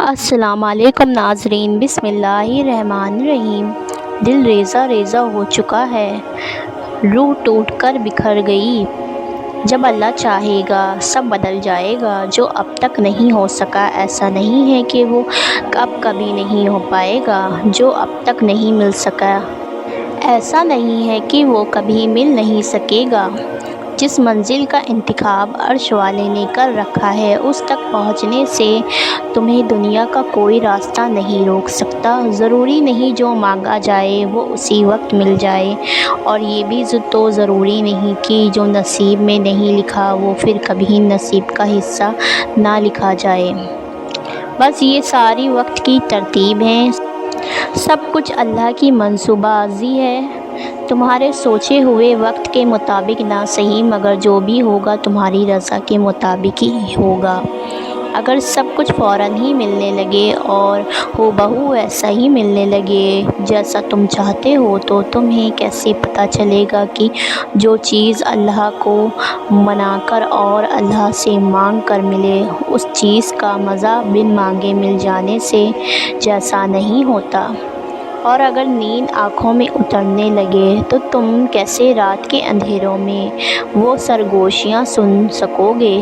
السلام علیکم ناظرین، بسم اللہ الرحمن الرحیم۔ دل ریزہ ریزہ ہو چکا ہے، روح ٹوٹ کر بکھر گئی۔ جب اللہ چاہے گا سب بدل جائے گا۔ جو اب تک نہیں ہو سکا ایسا نہیں ہے کہ وہ اب کبھی نہیں ہو پائے گا۔ جو اب تک نہیں مل سکا ایسا نہیں ہے کہ وہ کبھی مل نہیں سکے گا۔ جس منزل کا انتخاب عرش والے نے کر رکھا ہے اس تک پہنچنے سے تمہیں دنیا کا کوئی راستہ نہیں روک سکتا۔ ضروری نہیں جو مانگا جائے وہ اسی وقت مل جائے، اور یہ بھی تو ضروری نہیں کہ جو نصیب میں نہیں لکھا وہ پھر کبھی نصیب کا حصہ نہ لکھا جائے۔ بس یہ ساری وقت کی ترتیب ہے، سب کچھ اللہ کی منصوبہ بازی ہے۔ تمہارے سوچے ہوئے وقت کے مطابق نہ صحیح مگر جو بھی ہوگا تمہاری رضا کے مطابق ہی ہوگا۔ اگر سب کچھ فوراً ہی ملنے لگے اور ہو بہو ویسا ہی ملنے لگے جیسا تم چاہتے ہو تو تمہیں کیسے پتہ چلے گا کہ جو چیز اللہ کو منا کر اور اللہ سے مانگ کر ملے اس چیز کا مزہ بن مانگے مل جانے سے جیسا نہیں ہوتا؟ اور اگر نیند آنکھوں میں اترنے لگے تو تم کیسے رات کے اندھیروں میں وہ سرگوشیاں سن سکو گے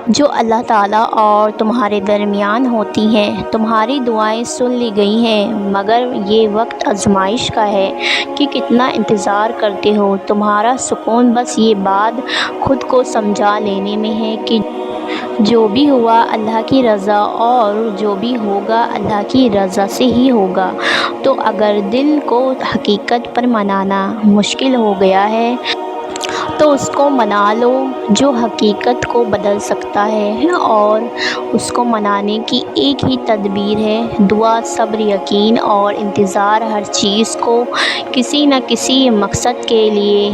جو اللہ تعالیٰ اور تمہارے درمیان ہوتی ہیں؟ تمہاری دعائیں سن لی گئی ہیں مگر یہ وقت آزمائش کا ہے کہ کتنا انتظار کرتے ہو۔ تمہارا سکون بس یہ بات خود کو سمجھا لینے میں ہے کہ جو بھی ہوا اللہ کی رضا اور جو بھی ہوگا اللہ کی رضا سے ہی ہوگا۔ تو اگر دل کو حقیقت پر منانا مشکل ہو گیا ہے تو اس کو منا لو جو حقیقت کو بدل سکتا ہے، اور اس کو منانے کی ایک ہی تدبیر ہے دعا، صبر، یقین اور انتظار۔ ہر چیز کو کسی نہ کسی مقصد کے لیے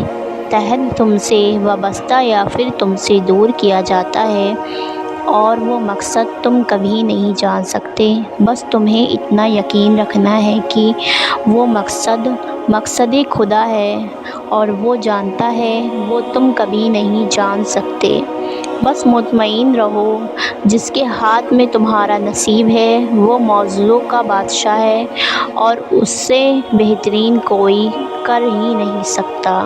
تحت تم سے وابستہ یا پھر تم سے دور کیا جاتا ہے، اور وہ مقصد تم کبھی نہیں جان سکتے۔ بس تمہیں اتنا یقین رکھنا ہے کہ وہ مقصد خدا ہے اور وہ جانتا ہے، وہ تم کبھی نہیں جان سکتے۔ بس مطمئن رہو، جس کے ہاتھ میں تمہارا نصیب ہے وہ موضوع کا بادشاہ ہے اور اس سے بہترین کوئی کر ہی نہیں سکتا۔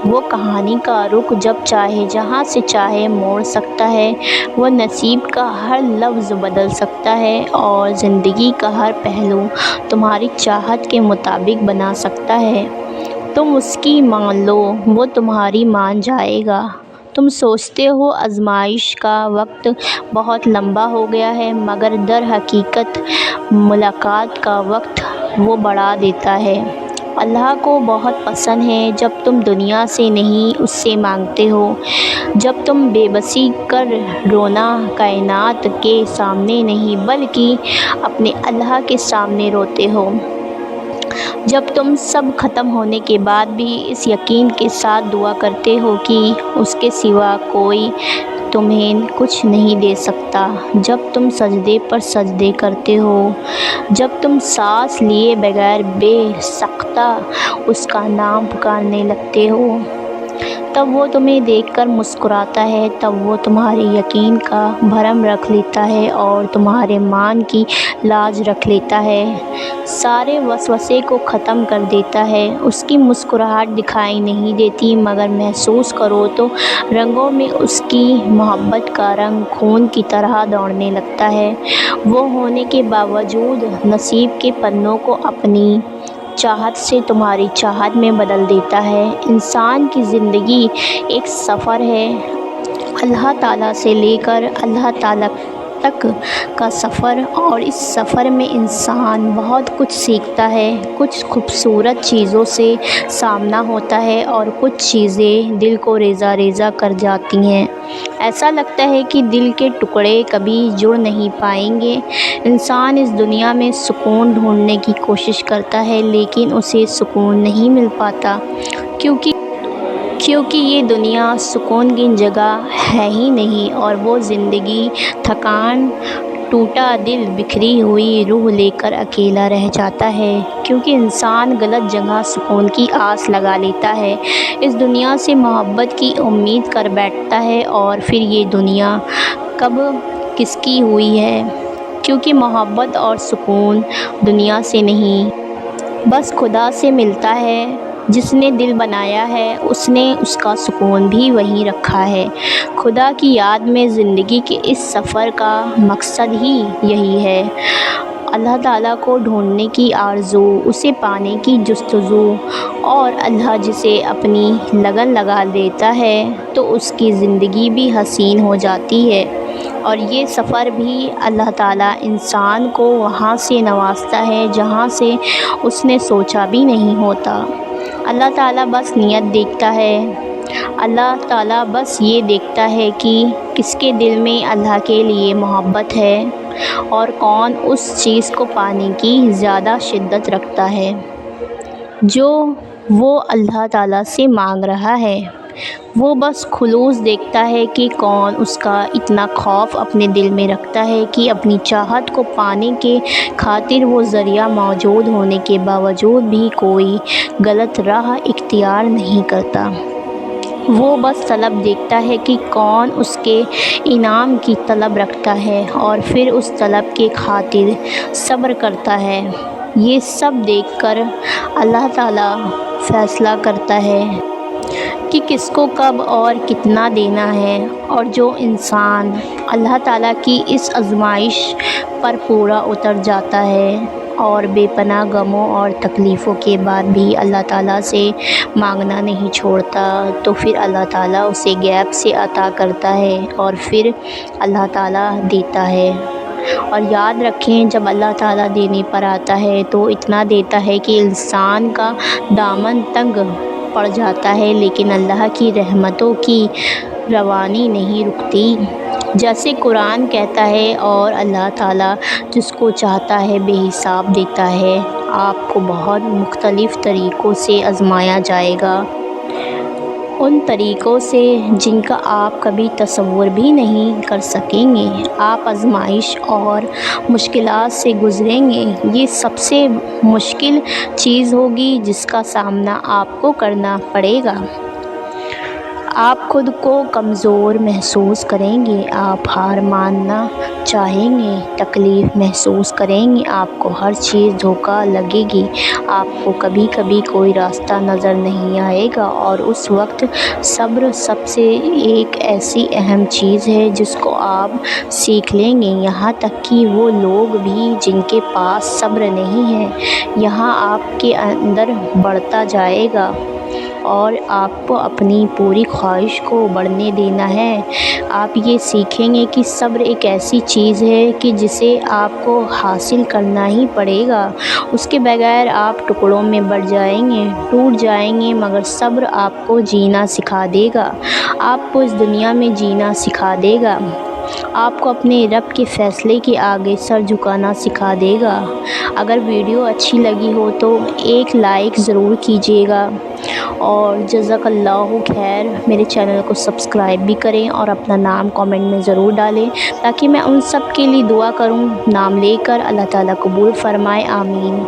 وہ کہانی کا رخ جب چاہے جہاں سے چاہے موڑ سکتا ہے، وہ نصیب کا ہر لفظ بدل سکتا ہے اور زندگی کا ہر پہلو تمہاری چاہت کے مطابق بنا سکتا ہے۔ تم اس کی مان لو، وہ تمہاری مان جائے گا۔ تم سوچتے ہو آزمائش کا وقت بہت لمبا ہو گیا ہے مگر در حقیقت ملاقات کا وقت وہ بڑھا دیتا ہے۔ اللہ کو بہت پسند ہے جب تم دنیا سے نہیں اس سے مانگتے ہو، جب تم بے بسی کر رونا کائنات کے سامنے نہیں بلکہ اپنے اللہ کے سامنے روتے ہو، جب تم سب ختم ہونے کے بعد بھی اس یقین کے ساتھ دعا کرتے ہو کہ اس کے سوا کوئی تمہیں کچھ نہیں دے سکتا، جب تم سجدے پر سجدے کرتے ہو، جب تم سانس لیے بغیر بے ساختہ اس کا نام پکارنے لگتے ہو، تب وہ تمہیں دیکھ کر مسکراتا ہے، تب وہ تمہارے یقین کا بھرم رکھ لیتا ہے اور تمہارے مان کی لاج رکھ لیتا ہے، سارے وسوسے کو ختم کر دیتا ہے۔ اس کی مسکراہٹ دکھائی نہیں دیتی مگر محسوس کرو تو رگوں میں اس کی محبت کا رنگ خون کی طرح دوڑنے لگتا ہے۔ وہ ہونے کے باوجود نصیب کے پنوں کو اپنی چاہت سے تمہاری چاہت میں بدل دیتا ہے۔ انسان کی زندگی ایک سفر ہے، اللہ تعالیٰ سے لے کر اللہ تعالیٰ تک کا سفر، اور اس سفر میں انسان بہت کچھ سیکھتا ہے، کچھ خوبصورت چیزوں سے سامنا ہوتا ہے اور کچھ چیزیں دل کو ریزہ ریزہ کر جاتی ہیں۔ ایسا لگتا ہے کہ دل کے ٹکڑے کبھی جڑ نہیں پائیں گے۔ انسان اس دنیا میں سکون ڈھونڈنے کی کوشش کرتا ہے لیکن اسے سکون نہیں مل پاتا، کیونکہ یہ دنیا سکون کی جگہ ہے ہی نہیں، اور وہ زندگی تھکان، ٹوٹا دل، بکھری ہوئی روح لے کر اکیلا رہ جاتا ہے، کیونکہ انسان غلط جگہ سکون کی آس لگا لیتا ہے، اس دنیا سے محبت کی امید کر بیٹھتا ہے، اور پھر یہ دنیا کب کس کی ہوئی ہے، کیونکہ محبت اور سکون دنیا سے نہیں بس خدا سے ملتا ہے۔ جس نے دل بنایا ہے اس نے اس کا سکون بھی وہیں رکھا ہے۔ خدا کی یاد میں زندگی کے اس سفر کا مقصد ہی یہی ہے، اللہ تعالیٰ کو ڈھونڈنے کی آرزو، اسے پانے کی جستجو، اور اللہ جسے اپنی لگن لگا دیتا ہے تو اس کی زندگی بھی حسین ہو جاتی ہے، اور یہ سفر بھی اللہ تعالیٰ انسان کو وہاں سے نوازتا ہے جہاں سے اس نے سوچا بھی نہیں ہوتا۔ اللہ تعالیٰ بس نیت دیکھتا ہے، اللہ تعالیٰ بس یہ دیکھتا ہے کہ کس کے دل میں اللہ کے لیے محبت ہے اور کون اس چیز کو پانے کی زیادہ شدت رکھتا ہے جو وہ اللہ تعالیٰ سے مانگ رہا ہے۔ وہ بس خلوص دیکھتا ہے کہ کون اس کا اتنا خوف اپنے دل میں رکھتا ہے کہ اپنی چاہت کو پانے کے خاطر وہ ذریعہ موجود ہونے کے باوجود بھی کوئی غلط راہ اختیار نہیں کرتا۔ وہ بس طلب دیکھتا ہے کہ کون اس کے انعام کی طلب رکھتا ہے اور پھر اس طلب کے خاطر صبر کرتا ہے۔ یہ سب دیکھ کر اللہ تعالیٰ فیصلہ کرتا ہے کہ کس کو کب اور کتنا دینا ہے، اور جو انسان اللہ تعالیٰ کی اس آزمائش پر پورا اتر جاتا ہے اور بے پناہ غموں اور تکلیفوں کے بعد بھی اللہ تعالیٰ سے مانگنا نہیں چھوڑتا، تو پھر اللہ تعالیٰ اسے غیب سے عطا کرتا ہے اور پھر اللہ تعالیٰ دیتا ہے۔ اور یاد رکھیں، جب اللہ تعالیٰ دینے پر آتا ہے تو اتنا دیتا ہے کہ انسان کا دامن تنگ پڑ جاتا ہے، لیکن اللہ کی رحمتوں کی روانی نہیں رکتی۔ جیسے قرآن کہتا ہے، اور اللہ تعالیٰ جس کو چاہتا ہے بے حساب دیتا ہے۔ آپ کو بہت مختلف طریقوں سے آزمایا جائے گا، ان طریقوں سے جن کا آپ کبھی تصور بھی نہیں کر سکیں گے۔ آپ آزمائش اور مشکلات سے گزریں گے، یہ سب سے مشکل چیز ہوگی جس کا سامنا آپ کو کرنا پڑے گا۔ آپ خود کو کمزور محسوس کریں گے، آپ ہار ماننا چاہیں گے، تکلیف محسوس کریں گے، آپ کو ہر چیز دھوکہ لگے گی، آپ کو کبھی کبھی کوئی راستہ نظر نہیں آئے گا، اور اس وقت صبر سب سے ایک ایسی اہم چیز ہے جس کو آپ سیکھ لیں گے۔ یہاں تک کہ وہ لوگ بھی جن کے پاس صبر نہیں ہے، یہاں آپ کے اندر بڑھتا جائے گا، اور آپ کو اپنی پوری خواہش کو بڑھنے دینا ہے۔ آپ یہ سیکھیں گے کہ صبر ایک ایسی چیز ہے کہ جسے آپ کو حاصل کرنا ہی پڑے گا، اس کے بغیر آپ ٹکڑوں میں بٹ جائیں گے، ٹوٹ جائیں گے، مگر صبر آپ کو جینا سکھا دے گا، آپ کو اس دنیا میں جینا سکھا دے گا، آپ کو اپنے رب کے فیصلے کے آگے سر جھکانا سکھا دے گا۔ اگر ویڈیو اچھی لگی ہو تو ایک لائک ضرور کیجیے گا، اور جزاک اللہ خیر، میرے چینل کو سبسکرائب بھی کریں اور اپنا نام کامنٹ میں ضرور ڈالیں تاکہ میں ان سب کے لیے دعا کروں، نام لے کر اللہ تعالیٰ قبول فرمائے، آمین۔